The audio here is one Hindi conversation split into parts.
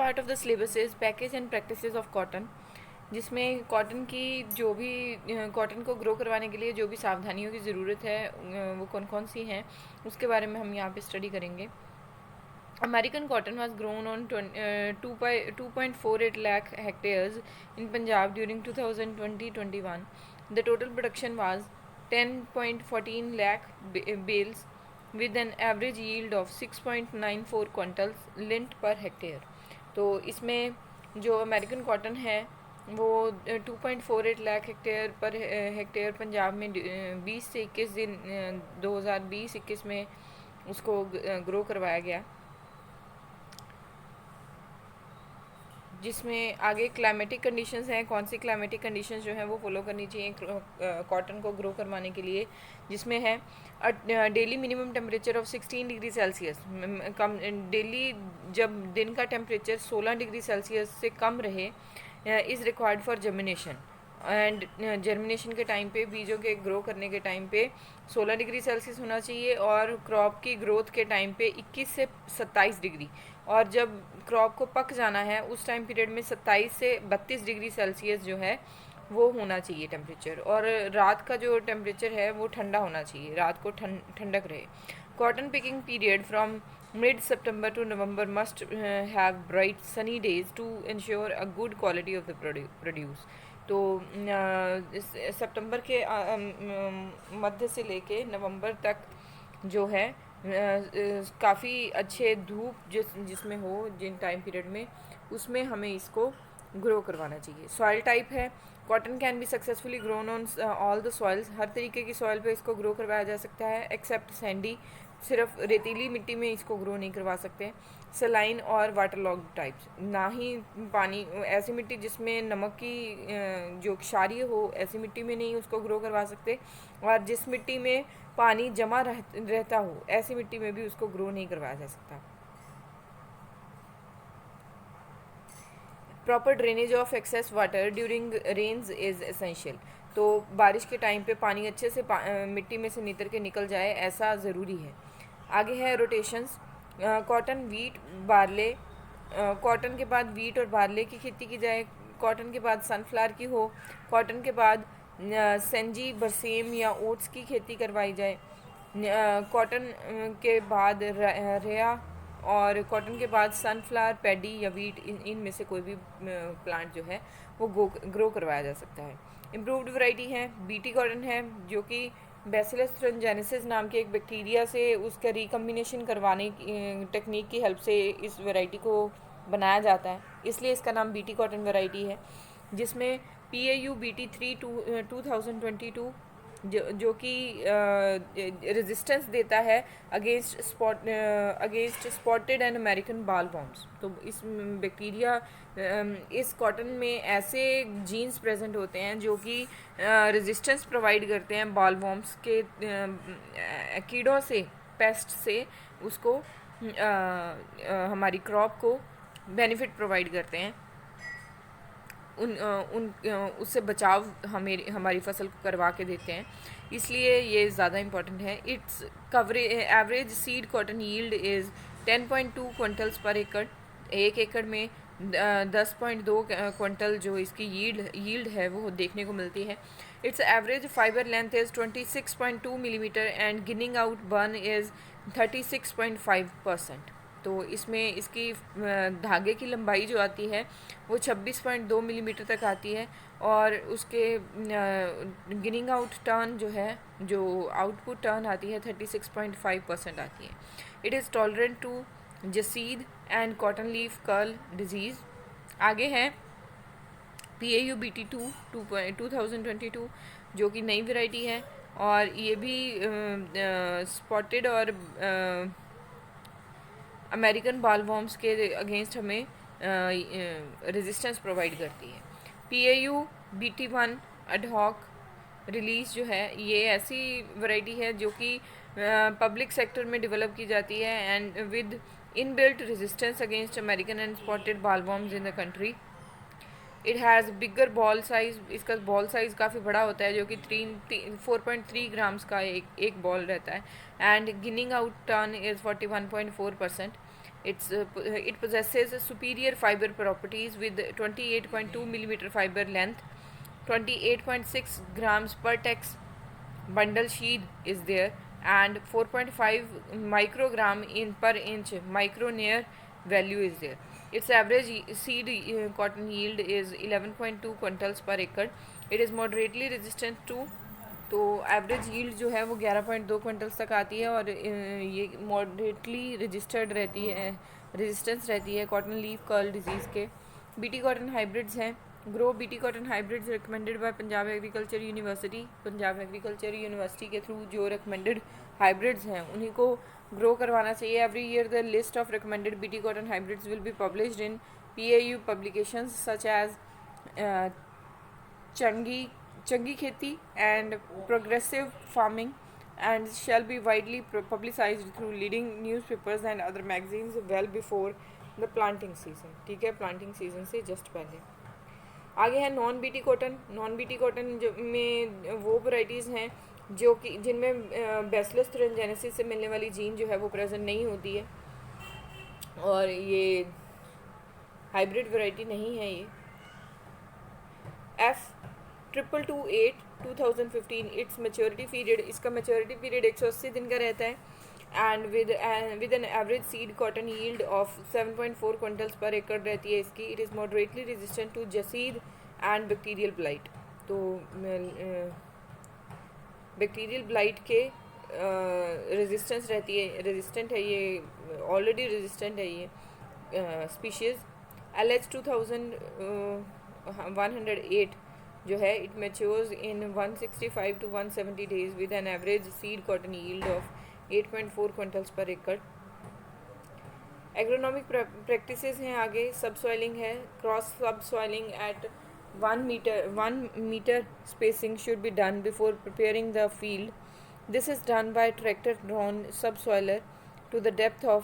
Part of the syllabus is package and practices of cotton, जिसमें कॉटन की जो भी कॉटन को ग्रो करवाने के लिए जो भी सावधानियों की ज़रूरत है वो कौन कौन सी हैं उसके बारे में हम यहाँ पे स्टडी करेंगे। American cotton was grown on 2.48 lakh hectares in Punjab during 2020-21. The total production was 10.14 lakh bales with an average yield of 6.94 quintals lint per hectare. तो इसमें जो अमेरिकन कॉटन है वो 2.48 लाख हेक्टेयर पंजाब में 20 से 21 दिन 2020-21 में उसको ग्रो करवाया गया, जिसमें आगे क्लाइमेटिक कंडीशंस हैं, कौन सी क्लाइमेटिक कंडीशंस जो हैं वो फॉलो करनी चाहिए कॉटन को ग्रो करवाने के लिए, जिसमें है daily minimum temperature of 16 degree Celsius. Come daily जब दिन का टेम्परेचर 16 डिग्री सेल्सियस से कम रहे is required for germination, and germination के टाइम पे बीजों के ग्रो करने के टाइम पे 16 डिग्री सेल्सियस होना चाहिए, और क्रॉप की ग्रोथ के टाइम पे 21 से 27 डिग्री, और जब क्रॉप को पक जाना है उस टाइम पीरियड में 27 से 32 डिग्री सेल्सियस जो है वो होना चाहिए टेम्परेचर, और रात का जो टेम्परेचर है वो ठंडा होना चाहिए, रात को ठंडक रहे। Cotton picking period from mid September to November must have bright sunny days to ensure a good quality of the produce. तो सितंबर के मध्य से लेके नवंबर तक जो है काफ़ी अच्छे धूप जिसमें हो जिन टाइम पीरियड में, उसमें हमें इसको ग्रो करवाना चाहिए। सॉइल टाइप है, cotton can be successfully grown on all the soils, हर तरीके की सॉइल पे इसको ग्रो करवाया जा सकता है एक्सेप्ट सैंडी, सिर्फ रेतीली मिट्टी में इसको ग्रो नहीं करवा सकते। सलाइन और वाटर लॉग टाइप्स, ना ही पानी, ऐसी मिट्टी जिसमें नमक की जो क्षारीय हो ऐसी मिट्टी में नहीं उसको ग्रो करवा सकते, और जिस मिट्टी में पानी जमा रहता हो ऐसी मिट्टी में भी उसको ग्रो नहीं करवाया जा सकता। Proper drainage of excess water during rains is essential, तो बारिश के टाइम पे पानी अच्छे से मिट्टी में से नितर के निकल जाए ऐसा ज़रूरी है। आगे है rotations, cotton wheat barley, cotton के बाद वीट और बारले की खेती की जाए, कॉटन के बाद सनफ्लावर की हो, कॉटन के बाद सेंजी बरसेम या ओट्स की खेती करवाई जाए, कॉटन के बाद रेया, और कॉटन के बाद सनफ्लावर, पैडी या वीट, इनमें से कोई भी प्लांट जो है वो ग्रो करवाया जा सकता है। इम्प्रूव्ड वैरायटी है, बीटी कॉटन है, जो कि बैसिलस थ्रिंजेनेसिस नाम के एक बैक्टीरिया से उसका रिकम्बिनेशन करवाने की टेक्निक की हेल्प से इस वैरायटी को बनाया जाता है, इसलिए इसका नाम बीटी कॉटन वैरायटी है, जिसमें PAU BT3 2022 जो कि रेजिस्टेंस देता है अगेंस्ट स्पॉटेड एंड अमेरिकन बाल वॉर्म्स। तो इस बैक्टीरिया इस कॉटन में ऐसे जीन्स प्रेजेंट होते हैं जो कि रेजिस्टेंस प्रोवाइड करते हैं बाल वॉर्म्स के कीड़ों से, पेस्ट से, उसको हमारी क्रॉप को बेनिफिट प्रोवाइड करते हैं, उससे बचाव हमारी फसल को करवा के देते हैं, इसलिए ये ज़्यादा इम्पॉर्टेंट है। It's coverage average seed cotton yield is 10.2 quintals per एकड़, एक एकड़ में 10.2 क्विंटल जो इसकी यील्ड है वो देखने को मिलती है। It's average fibre length is 26.2 millimetre and ginning out burn is 36.5%। तो इसमें इसकी धागे की लंबाई जो आती है वो 26.2 मिलीमीटर तक आती है, और उसके गिनिंग आउट टर्न जो है, जो आउटपुट टर्न आती है 36.5% आती है। It is tolerant to jassid and cotton leaf curl disease. आगे है PAU BT2 2022 जो कि नई वैरायटी है, और ये भी स्पॉटेड और अमेरिकन बाल वॉर्म्स के अगेंस्ट हमें रेजिस्टेंस प्रोवाइड करती है। PAU BT1 एडहॉक रिलीज जो है ये ऐसी वैरायटी है जो कि पब्लिक सेक्टर में डेवलप की जाती है and with inbuilt resistance against American and spotted boll worms in the country. It has bigger boll size, इसका बॉल साइज़ काफ़ी बड़ा होता है जो कि 4.3 ग्राम्स का एक बॉल रहता है, and ginning out turn is 41.4%। It possesses superior fiber properties with 28.2 millimeter fiber length, 28.6 grams per tex bundle sheath is there, and 4.5 microgram in per inch micronear value is there. Its average seed cotton yield is 11.2 quintals per acre. It is moderately resistant to, तो एवरेज यील्ड जो है वो 11.2 क्विंटल्स तक आती है, और ये मॉडरेटली रेजिस्टेंस रहती है कॉटन लीफ कर्ल डिजीज़ के. बीटी कॉटन हाइब्रिड्स हैं. Grow BT cotton hybrids recommended by Punjab agriculture university. Punjab agriculture university के थ्रू जो रिकमेंडेड हाइब्रिड्स हैं उन्हीं को ग्रो करवाना चाहिए. Every year the list of recommended BT cotton hybrids will be published in PAU publications such as चंगी खेती and progressive farming, and shall be widely publicized through leading newspapers and other magazines well before the planting season. ठीक है, प्लांटिंग सीजन से जस्ट पहले. आगे है non BT cotton. Non BT cotton में वो वैराइटीज़ हैं जो कि जिनमें बैसिलस thuringiensis से मिलने वाली जीन जो है वो प्रेजेंट नहीं होती है, और ये हाइब्रिड वैरायटी नहीं है. ये F228 2015 इट्स मेच्योरिटी पीरियड, इसका मेच्योरिटी पीरियड 180 दिन का रहता है, and with an average seed cotton yield of 7.4 quintals per acre रहती है इसकी. It is moderately resistant to jassid and bacterial blight. तो बैक्टीरियल ब्लाइट के रेजिस्टेंस रहती है, रेजिस्टेंट है ये, ऑलरेडी रेजिस्टेंट है ये स्पीशीज़. LH 2108 जो है it matures in 165 to 170 days with an average seed cotton yield of 8.4 quintals per एकड़. एग्रोनॉमिक प्रैक्टिसेस हैं आगे. सब सॉइलिंग है. क्रॉस सब soiling eight 1 meter spacing should be done before preparing the field. This is done by tractor drawn subsoiler to the depth of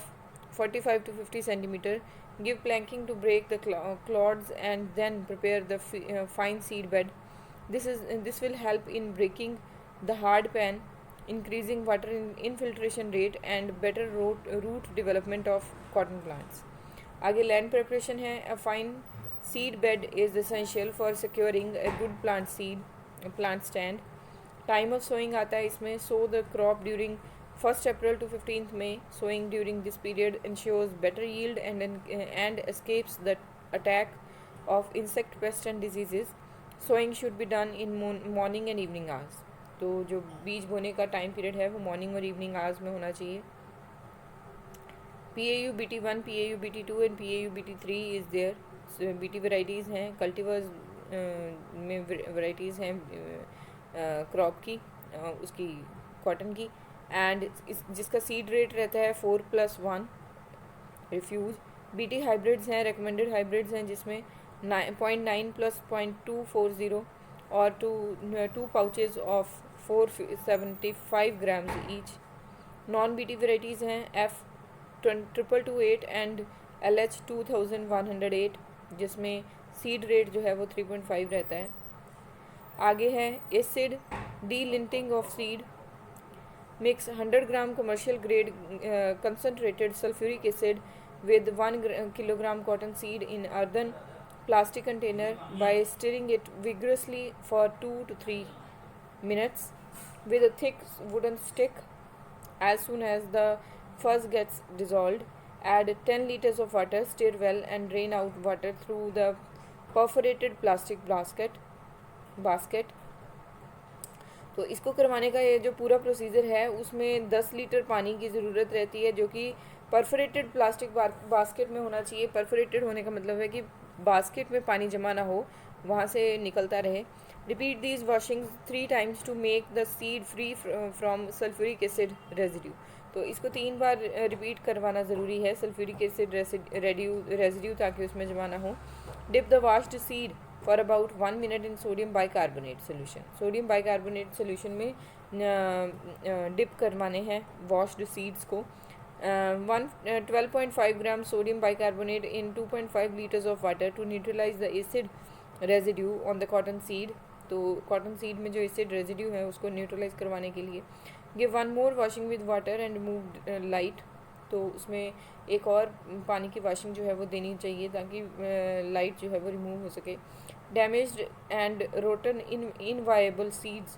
45 to 50 centimeter. Give planking to break the clods and then prepare the fine seed bed. This will help in breaking the hard pan, increasing water infiltration rate and better root development of cotton plants. आगे land preparation है. A fine seed bed is essential for securing a good plant stand. Time of sowing आता है इसमें. Sow the crop during 1st April to 15th May. Sowing during this period ensures better yield and escapes the attack of insect pests and diseases. Sowing should be done in morning and evening hours. तो जो बीज बोने का टाइम पीरियड है वो मॉर्निंग और इवनिंग आवर्स में होना चाहिए. PAU BT1, PAU BT2 and PAU BT3 is there. BT varieties हैं. कल्टिवर्स में वैराइटीज़ हैं क्रॉप की, उसकी कॉटन की, एंड जिसका सीड रेट रहता है 4+1 रिफ्यूज़. BT हाइब्रिड्स हैं, रिकमेंडेड हाइब्रिड्स हैं, जिसमें 0.9 + 0.240 और 2 pouches of 475 grams each. Non BT varieties हैं F228 एंड LH 2108, जिसमें सीड रेट जो है वो 3.5 रहता है. आगे है acid D-linting of seed. Mix 100 gram commercial grade concentrated sulfuric acid with 1 kilogram cotton seed in earthen plastic container by stirring it vigorously for 2 to 3 minutes with a thick wooden stick. As soon as the fuzz gets dissolved, add 10 liters of water, stir well and drain out water through the perforated plastic basket. तो इसको करवाने का ये जो पूरा प्रोसीजर है उसमें 10 लीटर पानी की ज़रूरत रहती है, जो कि परफोरेटेड प्लास्टिक बास्केट में होना चाहिए. परफोरेटेड होने का मतलब है कि बास्केट में पानी जमा ना हो, वहाँ से निकलता रहे. Repeat these washings 3 times to make the seed free from sulphuric acid residue. तो इसको 3 बार रिपीट करवाना ज़रूरी है, सल्फ्यूरिक एसिड रेजिड्यू ताकि उसमें जमा ना हो. Dip the washed seed for about 1 minute in sodium bicarbonate solution. Sodium bicarbonate solution में डिप करवाने हैं वॉश्ड सीड्स को. 12.5 grams sodium bicarbonate in 2.5 liters of water to neutralise the acid residue on the cotton seed. तो कॉटन सीड में जो एसिड रेजिड्यू है उसको न्यूट्रलाइज करवाने के लिए. Give 1 more washing with water and remove light तो उसमें एक और पानी की वाशिंग जो है वो देनी चाहिए ताकि लाइट जो है वो रिमूव हो सके। Damaged and rotten inviable seeds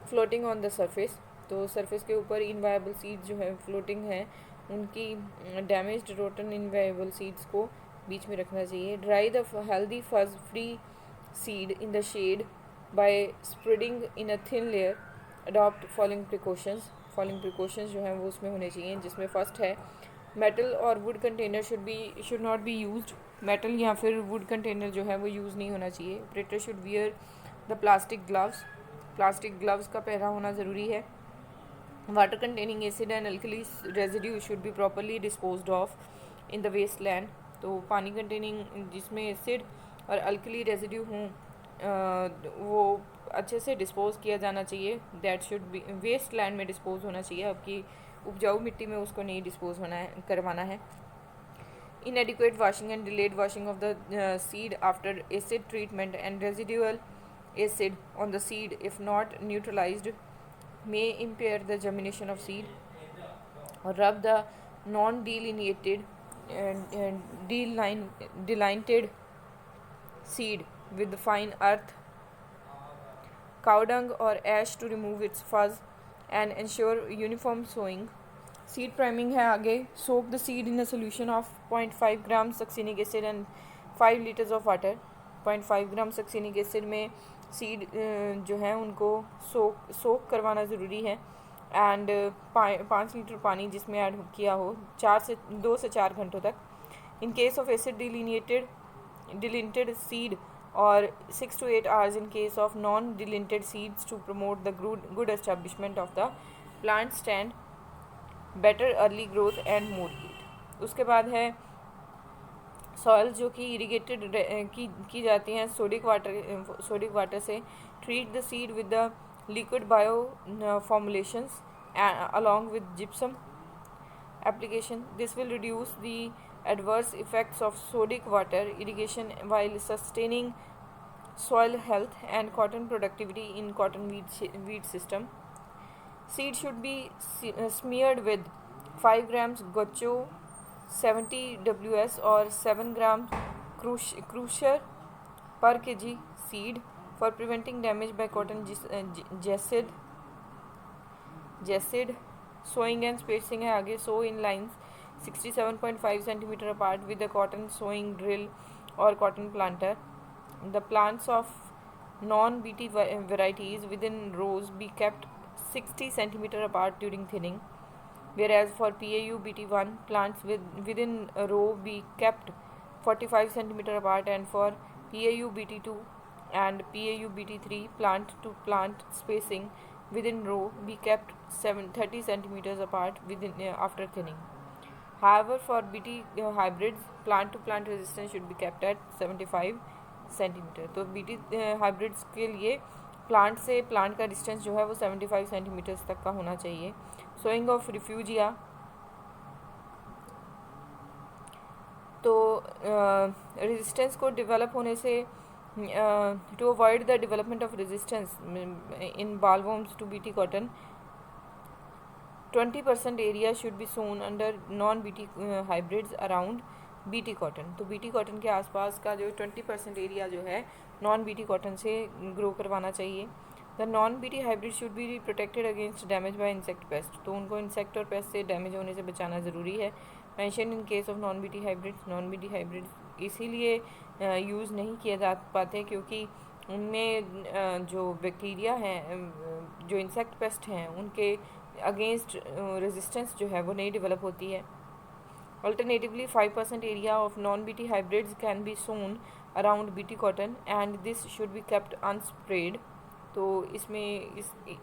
floating on the surface, तो सरफेस के ऊपर इनवायबल सीड्स जो है फ्लोटिंग हैं, उनकी डैमेज्ड रोटन इनवायबल सीड्स को बीच में रखना चाहिए। Dry the healthy fuzz free seed in the shade by spreading in a thin layer. Adopt following precautions जो हैं वो उसमें होने चाहिए, जिसमें फर्स्ट है मेटल और would container should not be used. Metal या फिर वुड कंटेनर जो है वो यूज़ नहीं होना चाहिए। Operator should wear the plastic gloves का पहना होना ज़रूरी है। Water containing acid and alkali residue should be properly disposed of in the waste land, तो पानी कंटेनिंग जिसमें एसिड और अल्कली रेजिड्यू हों वो अच्छे से डिस्पोज किया जाना चाहिए। That should be waste land में डिस्पोज होना चाहिए, आपकी उपजाऊ मिट्टी में उसको नहीं डिस्पोज करवाना है। Inadequate washing and delayed washing of the seed after acid treatment and residual acid on the seed, if not neutralized, may impair the germination of seed. Or rub the non-delineated delineated seed with fine earth, cow dung or ash to remove its fuzz and ensure uniform sowing. Seed priming है आगे। Soak the seed in a solution of 0.5 gram succinic acid and 5 litres of water. 0.5 gram succinic acid में सीड जो है उनको सोक करवाना ज़रूरी है, एंड 5 लीटर पानी जिसमें ऐड किया हो 2 से 4 घंटों तक। In case of acid delinted seed और 6 to 8 hours in case of non-delinted seeds to promote the good establishment of the plant stand, better early growth and more yield। उसके बाद है सॉइल जो कि इरीगेटेड की जाती हैं सोडिक वाटर से। Treat the seed with the liquid bio formulations along with gypsum application. This will reduce the adverse effects of sodic water irrigation while sustaining soil health and cotton productivity in cotton weed system. Seed should be smeared with 5 grams gocho 70 ws or 7 grams crucier per kg seed for preventing damage by cotton jacid. Sowing and spacing है आगे। sow in lines 67.5 cm apart with a cotton sowing drill or cotton planter. The plants of non-BT varieties within rows be kept 60 cm apart during thinning, whereas for PAU BT1 plants within a row be kept 45 cm apart, and for PAU BT2 and PAU BT3 plant to plant spacing within row be kept 30 cm apart after thinning. However, for BT hybrids plant to plant resistance should be kept at 75 cm। तो BT hybrids के लिए प्लांट से प्लांट का डिस्टेंस जो है वो 75 सेंटीमीटर्स तक का होना चाहिए। सोइंग ऑफ रिफ्यूजिया, तो रेजिस्टेंस को डेवलप होने से to avoid the development of resistance in bollworms to BT cotton 20% area should be sown under non BT hybrids around BT cotton. तो बीटी कॉटन के आसपास का जो 20% एरिया जो है नॉन बीटी कॉटन से ग्रो करवाना चाहिए। The non BT hybrid should be protected against damage by insect pest, तो उनको इंसेक्ट और पेस्ट से डैमेज होने से बचाना ज़रूरी है। Mention in case of non BT hybrids इसीलिए यूज़ नहीं किए जा पाते क्योंकि उनमें जो बैक्टीरिया हैं, जो इंसेक्ट पेस्ट हैं, उनके अगेंस्ट रेजिस्टेंस जो है वो नहीं डेवलप होती है। Alternatively, 5% area of non-BT hybrids can be sown around BT cotton and this should be kept unsprayed, तो इसमें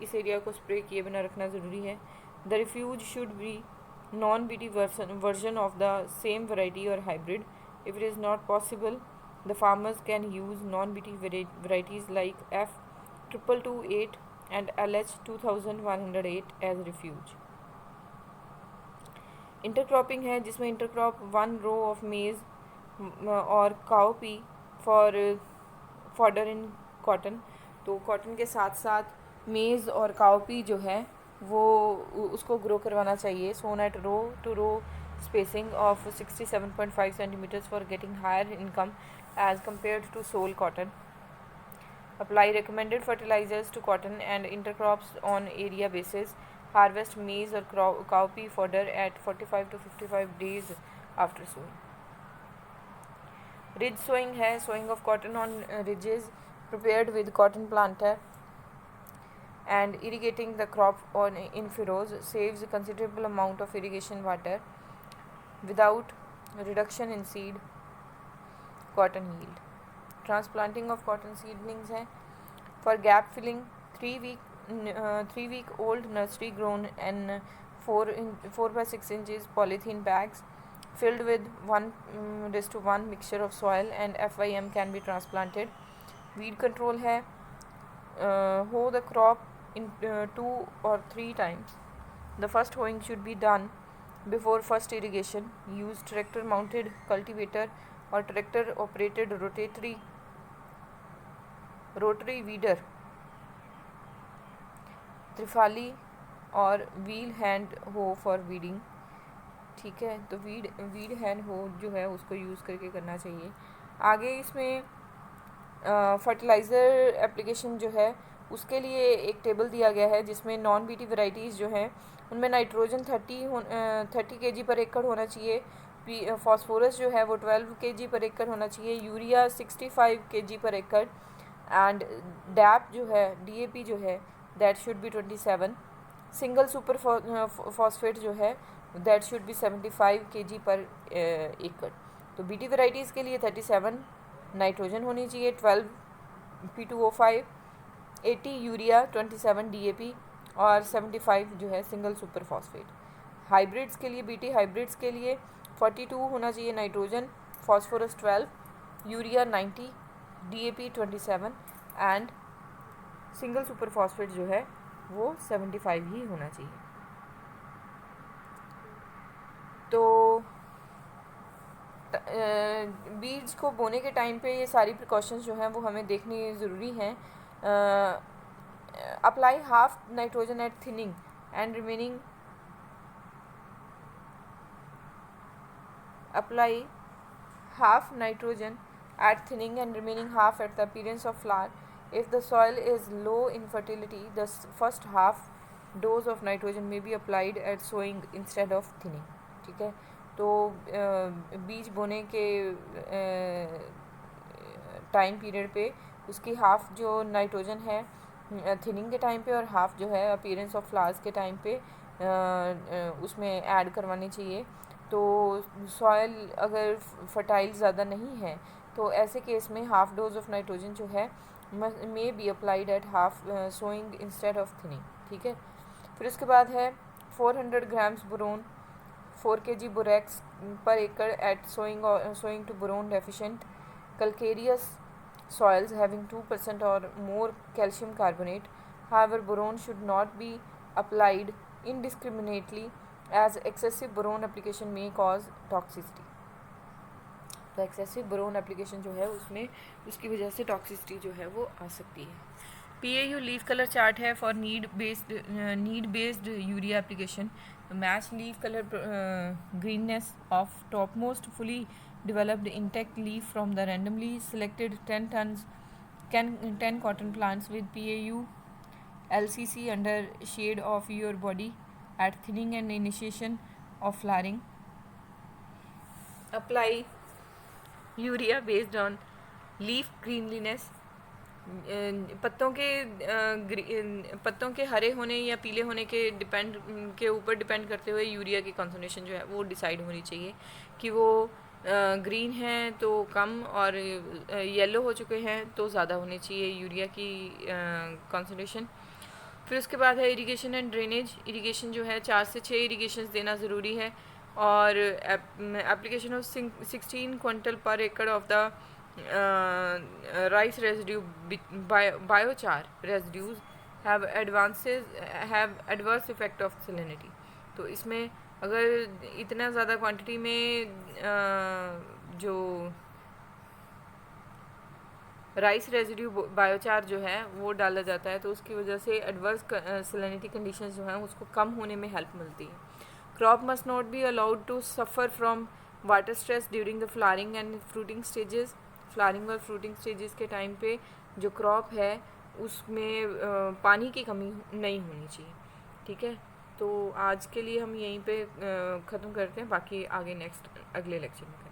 इस एरिया को स्प्रे किए बिना रखना ज़रूरी है। The refuge should be non-BT version of the same variety or hybrid. If it is not possible, the farmers can use non-BT varieties like F2228 and LH 2108 as refuge. Intercropping है जिसमें इंटरक्रॉप 1 रो ऑफ मेज़ और cowpea for fodder in cotton, तो कॉटन के साथ साथ मेज़ और काउपी जो है वो उसको ग्रो करवाना चाहिए। Sown at row to row spacing of 67.5 centimeters for getting higher income as compared to sole cotton. Apply recommended fertilizers to cotton and intercrops on area basis. Harvest maize or cowpea fodder at 45 to 55 days after sowing. Ridge sowing है sowing of cotton on ridges prepared with cotton planter and irrigating the crop on in furrows saves a considerable amount of irrigation water without reduction in seed cotton yield. Transplanting of cotton seedlings है for gap filling 3 week old nursery grown and 4 by 6 inches polythene bags filled with 1:1 mixture of soil and FYM can be transplanted. Weed control है hoe the crop in 2 or 3 times. The first hoeing should be done before first irrigation. Use tractor mounted cultivator or tractor operated rotary weeder, त्रिफाली और व्हील हैंड हो फॉर वीडिंग. ठीक है, तो वीड हैंड हो जो है उसको यूज़ करके करना चाहिए. आगे इसमें फर्टिलाइज़र एप्लीकेशन जो है उसके लिए एक टेबल दिया गया है जिसमें नॉन बीटी वैरायटीज़ जो हैं उनमें नाइट्रोजन 30 kg पर एकड़ होना चाहिए. फॉस्फोरस जो है वो 12 kg पर एकड़ होना चाहिए. यूरिया 65 kg पर एकड़ एंड डैप जो है DAP जो है that should B 27. Single super phosphate जो है दैट शुड बी 75 kg पर एकड़. तो बीटी वैराइटीज़ के लिए 37 नाइट्रोजन होनी चाहिए, 12 P2O5, 80 यूरिया, 27 DAP और 75 जो है सिंगल सुपर फॉस्फेट. हाइब्रिड्स के लिए बीटी हाइब्रिड्स के लिए 42 होना चाहिए nitrogen, phosphorus 12, urea 90, DAP 27 and single super phosphate जो है वो 75 ही होना चाहिए. तो बीज को बोने के टाइम पे ये सारी प्रिकॉशंस जो हैं वो हमें देखनी ज़रूरी हैं. Apply half nitrogen eight thinning and remaining apply half nitrogen at thinning and remaining half at the appearance of flower. If the soil is low in fertility, the first half dose of nitrogen may be applied at sowing instead of thinning. ठीक है, तो बीज बोने के टाइम पीरियड पे उसकी हाफ जो नाइट्रोजन है थिनिंग के टाइम पे और हाफ जो है अपीयरेंस ऑफ फ्लावर्स के टाइम पे उसमें ऐड करवानी चाहिए. तो सॉइल अगर फर्टाइल ज़्यादा नहीं है तो ऐसे केस में हाफ डोज ऑफ नाइट्रोजन जो है may be applied at half sowing instead of thinning. ठीक है, फिर उसके बाद है 400 grams boron, 4 kg borax per acre at sowing to boron deficient calcareous soils having 2% or more calcium carbonate. However, boron should not be applied indiscriminately as excessive boron application may cause toxicity. तो एक्सेसिव बोरोन एप्लीकेशन जो है उसमें उसकी वजह से टॉक्सिसिटी जो है वो आ सकती है. PAU लीफ कलर चार्ट है for need based urea application. Match leaf colour greenness of top most fully developed intact leaf from the randomly selected 10 cotton plants with PAU LCC under shade of your body at thinning and initiation of flowering. Apply urea based on leaf greenliness. पत्तों के हरे होने या पीले होने के ऊपर डिपेंड करते हुए यूरिया की कॉन्सन्ट्रेशन जो है वो डिसाइड होनी चाहिए कि वो ग्रीन हैं तो कम और येलो हो चुके हैं तो ज़्यादा होनी चाहिए यूरिया की कॉन्सन्ट्रेशन. फिर उसके बाद है इरिगेशन एंड ड्रेनेज. इरिगेशन जो है 4 से 6 इरिगेशन देना ज़रूरी है और एप्लीकेशन ऑफ 16 क्विंटल पर एकड़ of the rice residue biochar residues have adverse effect of salinity. तो इसमें अगर इतना ज़्यादा क्वांटिटी में जो राइस रेजिड्यू बायोचार जो है वो डाला जाता है तो उसकी वजह से एडवर्स सैलिनिटी कंडीशंस जो हैं उसको कम होने में हेल्प मिलती है. Crop must not be allowed to suffer from water stress during the flowering and fruiting stages. Flowering और फ्रूटिंग स्टेजेस के टाइम पे जो क्रॉप है उसमें पानी की कमी नहीं होनी चाहिए। ठीक है, तो आज के लिए हम यहीं पे ख़त्म करते हैं, बाकी आगे नेक्स्ट अगले लेक्चर में करेंगे।